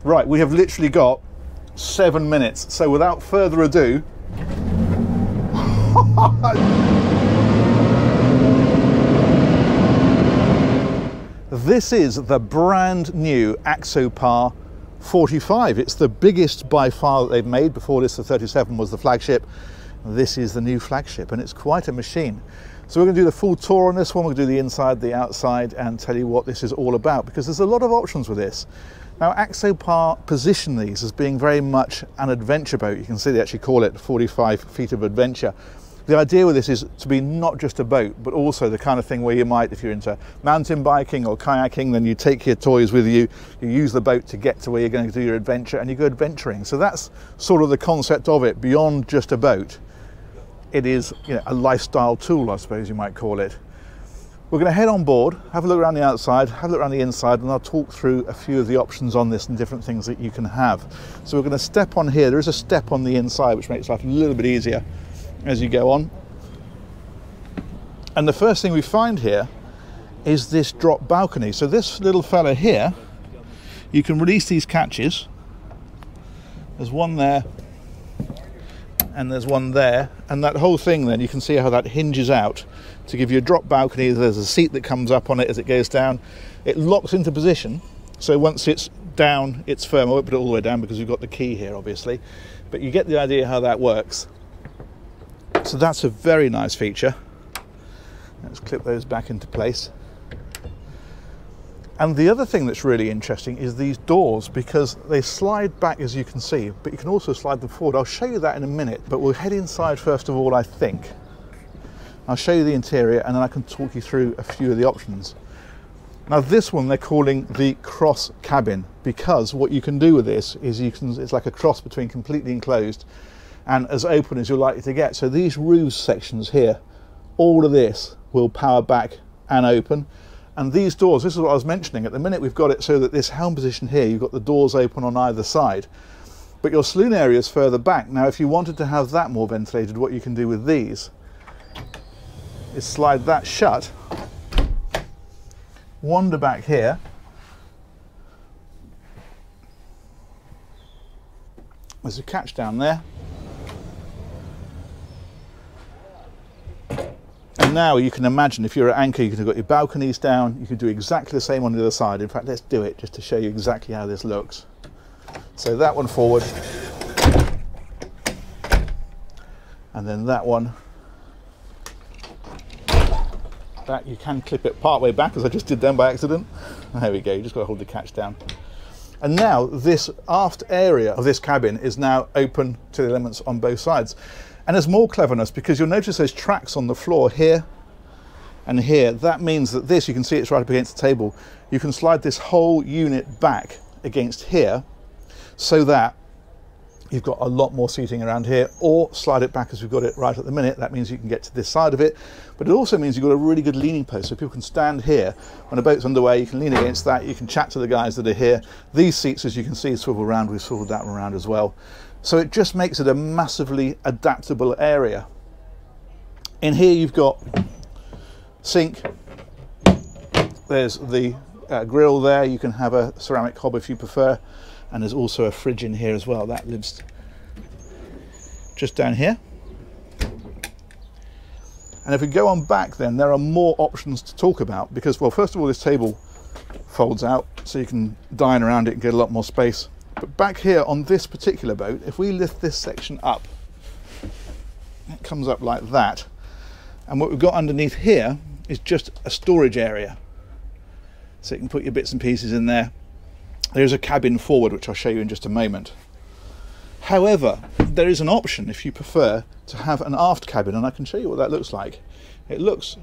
Right, we have literally got 7 minutes, so without further ado, this is the brand new Axopar 45. It's the biggest by far that they've made. Before this, the 37 was the flagship. This is the new flagship, and it's quite a machine. So we're going to do the full tour on this one. We're going to do the inside, the outside, and tell you what this is all about, because there's a lot of options with this. Now, Axopar position these as being very much an adventure boat. You can see they actually call it 45 feet of adventure. The idea with this is to be not just a boat, but also the kind of thing where you might, if you're into mountain biking or kayaking, then you take your toys with you, you use the boat to get to where you're going to do your adventure, and you go adventuring. So that's sort of the concept of it, beyond just a boat. It is, you know, a lifestyle tool, I suppose you might call it. We're going to head on board, have a look around the outside, have a look around the inside, and I'll talk through a few of the options on this and different things that you can have. So we're going to step on here. There is a step on the inside which makes life a little bit easier as you go on. And the first thing we find here is this drop balcony. So this little fella here, you can release these catches. There's one there and there's one there, and that whole thing then, you can see how that hinges out to give you a drop balcony. There's a seat that comes up on it as it goes down. It locks into position, so once it's down, it's firm. I won't put it all the way down because we've got the key here, obviously, but you get the idea how that works. So that's a very nice feature. Let's clip those back into place. And the other thing that's really interesting is these doors, because they slide back, as you can see, but you can also slide them forward. I'll show you that in a minute, but we'll head inside first of all, I think. I'll show you the interior, and then I can talk you through a few of the options. Now this one they're calling the cross cabin, because what you can do with this is it's like a cross between completely enclosed and as open as you're likely to get. So these roof sections here, all of this will power back and open. And these doors, this is what I was mentioning, at the minute we've got it so that this helm position here, you've got the doors open on either side, but your saloon area is further back. Now if you wanted to have that more ventilated, what you can do with these is slide that shut, wander back here, there's a catch down there, and now you can imagine if you're at anchor, you could have got your balconies down. You could do exactly the same on the other side. In fact, let's do it just to show you exactly how this looks. So that one forward, and then that one. That you can clip it part way back, as I just did then by accident. There we go, you just got to hold the catch down. And now this aft area of this cabin is now open to the elements on both sides. And there's more cleverness, because you'll notice those tracks on the floor here and here. That means that this, you can see it's right up against the table. You can slide this whole unit back against here so that you've got a lot more seating around here, or slide it back as we've got it right at the minute. That means you can get to this side of it, but it also means you've got a really good leaning post, so people can stand here when a boat's underway. You can lean against that, you can chat to the guys that are here. These seats, as you can see, swivel around. We've swiveled that one around as well. So it just makes it a massively adaptable area. In here you've got sink, there's the grill there, you can have a ceramic hob if you prefer, and there's also a fridge in here as well. That lives just down here. And if we go on back, then there are more options to talk about, because, well, first of all, this table folds out so you can dine around it and get a lot more space. But back here on this particular boat, if we lift this section up, it comes up like that, and what we've got underneath here is just a storage area, so you can put your bits and pieces in there. There's a cabin forward, which I'll show you in just a moment. However, there is an option if you prefer to have an aft cabin, and I can show you what that looks like. It looks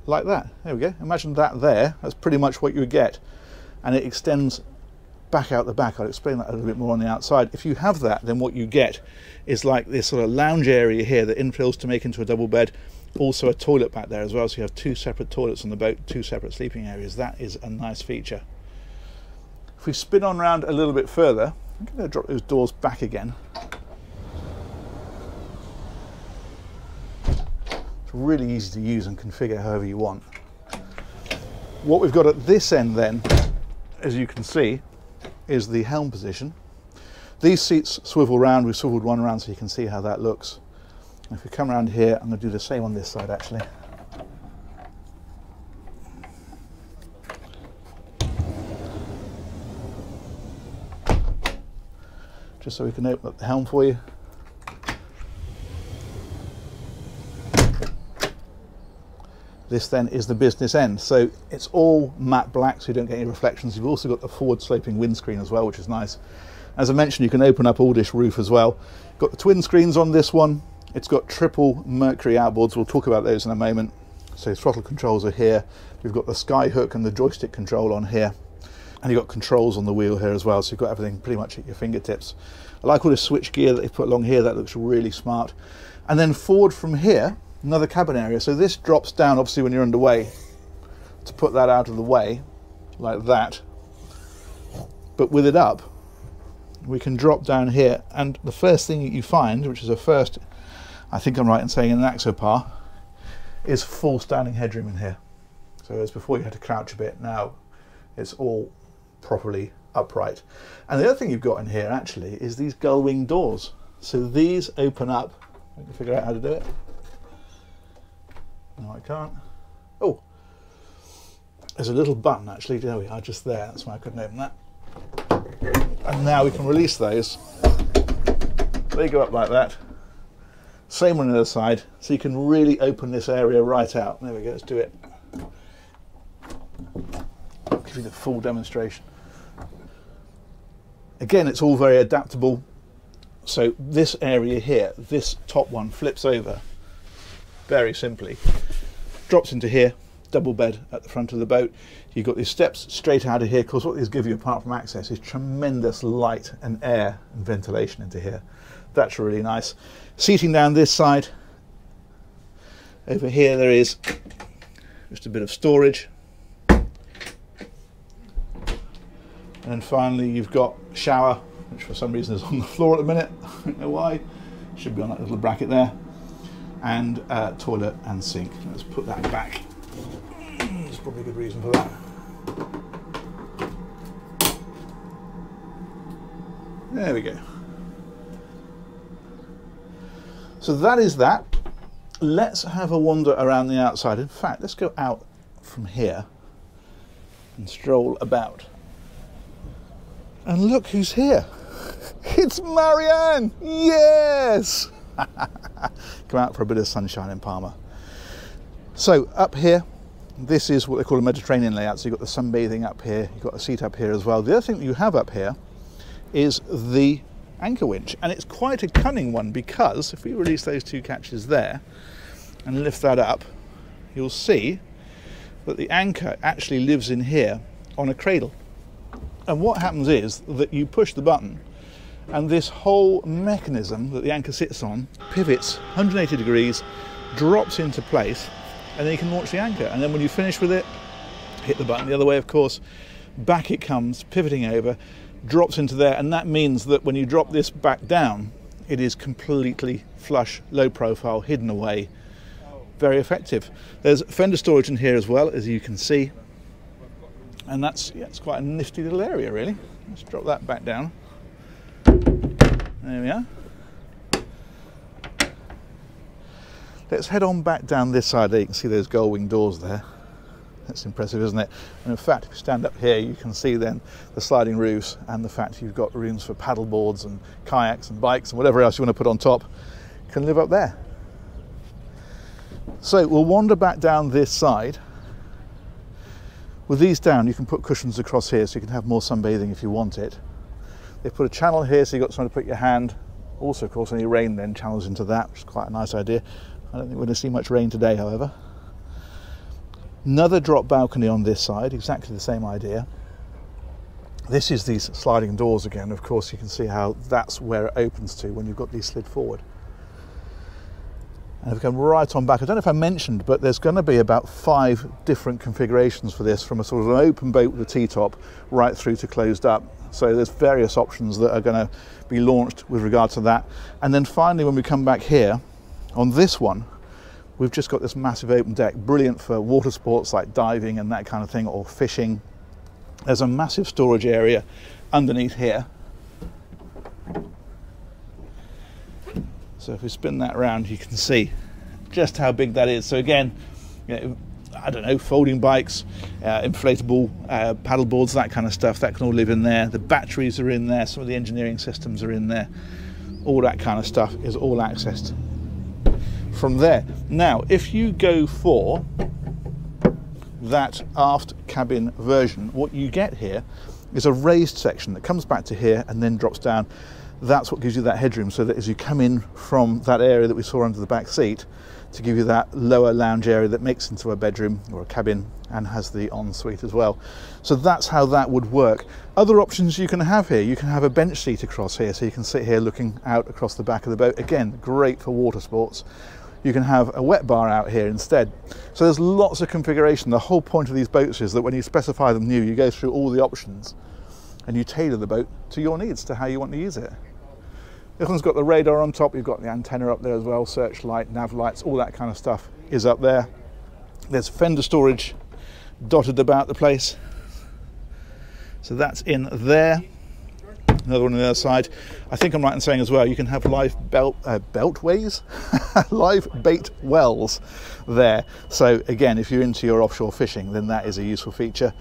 like that. There we go. Imagine that there. That's pretty much what you would get, and it extends back out the back. I'll explain that a little bit more on the outside. If you have that, then what you get is like this sort of lounge area here that infills to make into a double bed. Also a toilet back there as well, so you have two separate toilets on the boat, two separate sleeping areas. That is a nice feature. If we spin on around a little bit further, I'm going to drop those doors back again. It's really easy to use and configure however you want. What we've got at this end then, as you can see, is the helm position. These seats swivel round. We've swiveled one around so you can see how that looks. If we come around here, I'm going to do the same on this side actually. Just so we can open up the helm for you. This then is the business end. So it's all matte black so you don't get any reflections. You've also got the forward sloping windscreen as well, which is nice. As I mentioned, you can open up all this roof as well. Got the twin screens on this one. It's got triple Mercury outboards. We'll talk about those in a moment. So throttle controls are here. We've got the sky hook and the joystick control on here. And you've got controls on the wheel here as well. So you've got everything pretty much at your fingertips. I like all this switch gear that they've put along here. That looks really smart. And then forward from here, another cabin area. So this drops down obviously when you're underway to put that out of the way like that. But with it up, we can drop down here, and the first thing that you find, which is a first, I think I'm right in saying in an Axopar, is full standing headroom in here. So as before you had to crouch a bit, now it's all properly upright. And the other thing you've got in here actually is these gull wing doors. So these open up. I can figure out how to do it. No, I can't. Oh, there's a little button actually. There we are, just there. That's why I couldn't open that. And now we can release those. They go up like that. Same on the other side. So you can really open this area right out. There we go, let's do it. I'll give you the full demonstration. Again, it's all very adaptable. So this area here, this top one flips over very simply. Drops into here. Double bed at the front of the boat. You've got these steps straight out of here. Of course, what these give you apart from access is tremendous light and air and ventilation into here. That's really nice. Seating down this side. Over here there is just a bit of storage. And then finally you've got shower, which for some reason is on the floor at the minute. I don't know why. Should be on that little bracket there. And toilet and sink. Let's put that back. There's probably a good reason for that. There we go. So that is that. Let's have a wander around the outside. In fact, let's go out from here and stroll about. And look who's here. It's Marianne! Yes! Come out for a bit of sunshine in Palma. So up here, this is what they call a Mediterranean layout. So you've got the sunbathing up here, you've got a seat up here as well. The other thing that you have up here is the anchor winch, and it's quite a cunning one, because if we release those two catches there and lift that up, you'll see that the anchor actually lives in here on a cradle. And what happens is that you push the button and this whole mechanism that the anchor sits on pivots 180 degrees, drops into place, and then you can launch the anchor. And then when you finish with it, hit the button the other way, of course, back it comes, pivoting over, drops into there, and that means that when you drop this back down, it is completely flush, low profile, hidden away. Very effective. There's Fender Storage in here as well, as you can see. And that's, yeah, it's quite a nifty little area, really. Let's drop that back down. There we are. Let's head on back down this side there. You can see those gull wing doors there. That's impressive, isn't it? And in fact, if you stand up here, you can see then the sliding roofs and the fact you've got rooms for paddle boards and kayaks and bikes and whatever else you want to put on top can live up there. So we'll wander back down this side. With these down, you can put cushions across here so you can have more sunbathing if you want it. They've put a channel here so you've got somewhere to put your hand. Also, of course, any rain then channels into that, which is quite a nice idea. I don't think we're going to see much rain today, however. Another drop balcony on this side, exactly the same idea. This is these sliding doors again. Of course, you can see how that's where it opens to when you've got these slid forward. And if we come right on back, I don't know if I mentioned, but there's going to be about 5 different configurations for this, from a sort of an open boat with a T-top right through to closed up. So there's various options that are going to be launched with regard to that. And then finally, when we come back here, on this one, we've just got this massive open deck, brilliant for water sports like diving and that kind of thing, or fishing. There's a massive storage area underneath here. So if we spin that around, you can see just how big that is. So again, you know, I don't know, folding bikes, inflatable paddle boards, that kind of stuff, that can all live in there. The batteries are in there, some of the engineering systems are in there. All that kind of stuff is all accessed from there. Now, if you go for that aft cabin version, what you get here is a raised section that comes back to here and then drops down. That's what gives you that headroom, so that as you come in from that area that we saw under the back seat, to give you that lower lounge area that makes into a bedroom or a cabin and has the ensuite as well. So that's how that would work. Other options you can have here, you can have a bench seat across here, so you can sit here looking out across the back of the boat. Again, great for water sports. You can have a wet bar out here instead. So there's lots of configuration. The whole point of these boats is that when you specify them new, you go through all the options and you tailor the boat to your needs, to how you want to use it. This one's got the radar on top, you've got the antenna up there as well, searchlight, nav lights, all that kind of stuff is up there. There's Fender Storage dotted about the place. So that's in there. Another one on the other side. I think I'm right in saying as well, you can have live beltways, live bait wells there. So again, if you're into your offshore fishing, then that is a useful feature.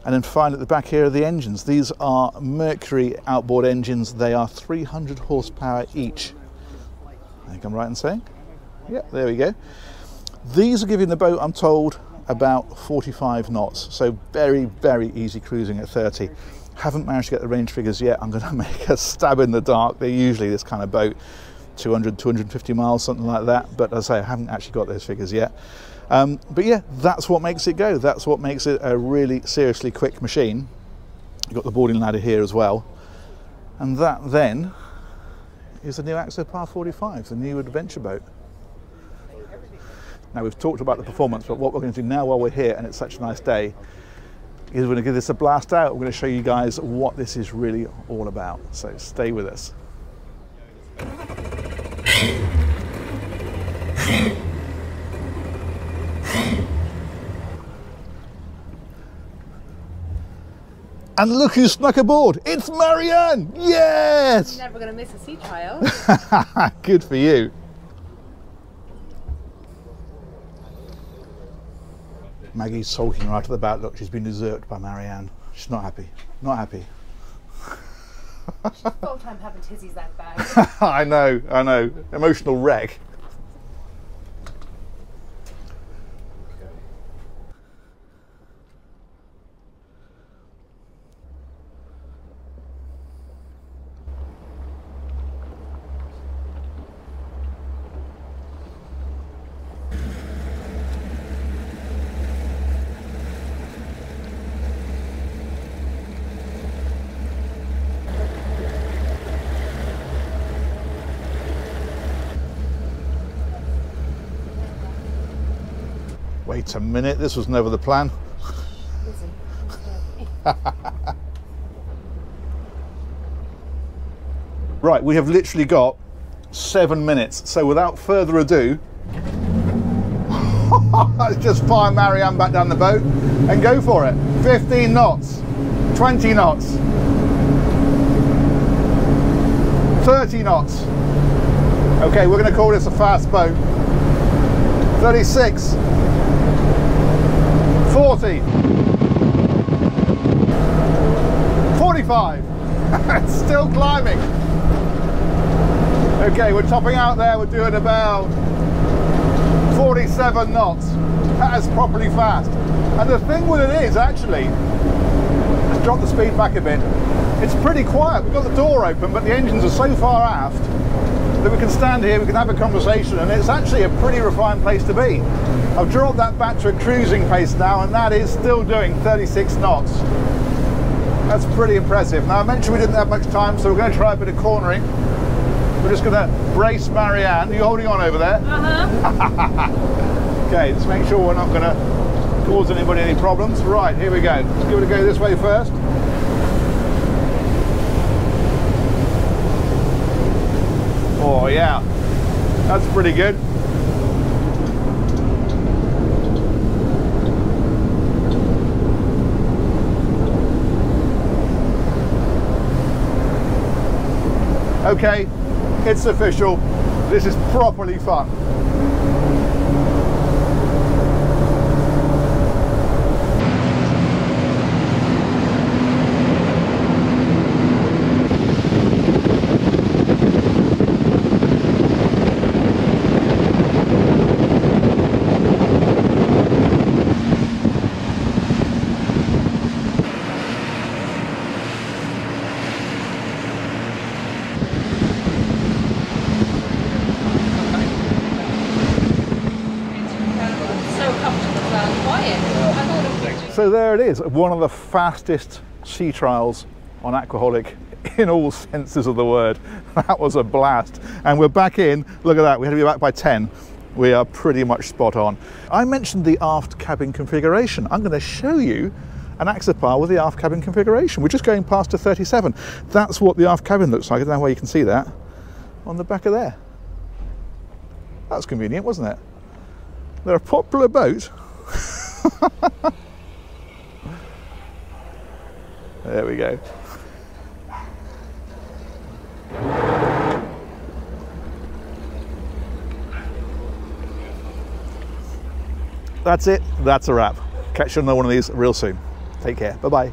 And then finally at the back here are the engines. These are Mercury outboard engines. They are 300 horsepower each. I think I'm right in saying? Yeah, there we go. These are giving the boat, I'm told, about 45 knots. So very, very easy cruising at 30. Haven't managed to get the range figures yet. I'm going to make a stab in the dark. They're usually this kind of boat, 200, 250 miles, something like that. But as I say, I haven't actually got those figures yet. But yeah, that's what makes it go. That's what makes it a really seriously quick machine. You've got the boarding ladder here as well. And that then is the new Axopar 45, the new adventure boat. Now we've talked about the performance, but what we're going to do now while we're here, and it's such a nice day, is we're going to give this a blast out. We're going to show you guys what this is really all about. So stay with us. And look who snuck aboard! It's Marianne! Yes! You're never going to miss a sea trial. Good for you. Maggie's sulking right at the back. Look, she's been usurped by Marianne. She's not happy. Not happy. She's full time having tizzies that bad. I know, I know. Emotional wreck. Wait a minute, this was never the plan. Right, we have literally got 7 minutes, so without further ado, let's just fire Marianne back down the boat and go for it. 15 knots, 20 knots, 30 knots. Okay, we're going to call this a fast boat. 36. 40, 45, it's still climbing. Okay, we're topping out there, we're doing about 47 knots. That is properly fast. And the thing with it is, actually, let's drop the speed back a bit, it's pretty quiet. We've got the door open, but the engines are so far aft that we can stand here, we can have a conversation, and it's actually a pretty refined place to be. I've dropped that back to a cruising pace now, and that is still doing 36 knots. That's pretty impressive. Now I mentioned we didn't have much time, so we're going to try a bit of cornering. We're just going to brace Marianne. Are you holding on over there? Okay, let's make sure we're not going to cause anybody any problems. Right, here we go. Let's give it a go this way first. Oh yeah, that's pretty good. Okay, it's official. This is properly fun. So there it is, one of the fastest sea trials on AQUAHOLIC in all senses of the word. That was a blast. And we're back in, look at that, we had to be back by 10. We are pretty much spot on. I mentioned the aft cabin configuration. I'm going to show you an Axopar with the aft cabin configuration. We're just going past a 37. That's what the aft cabin looks like. I don't know where you can see that. On the back of there. That was convenient, wasn't it? They're a popular boat. There we go. That's it. That's a wrap. Catch you on another one of these real soon. Take care. Bye-bye.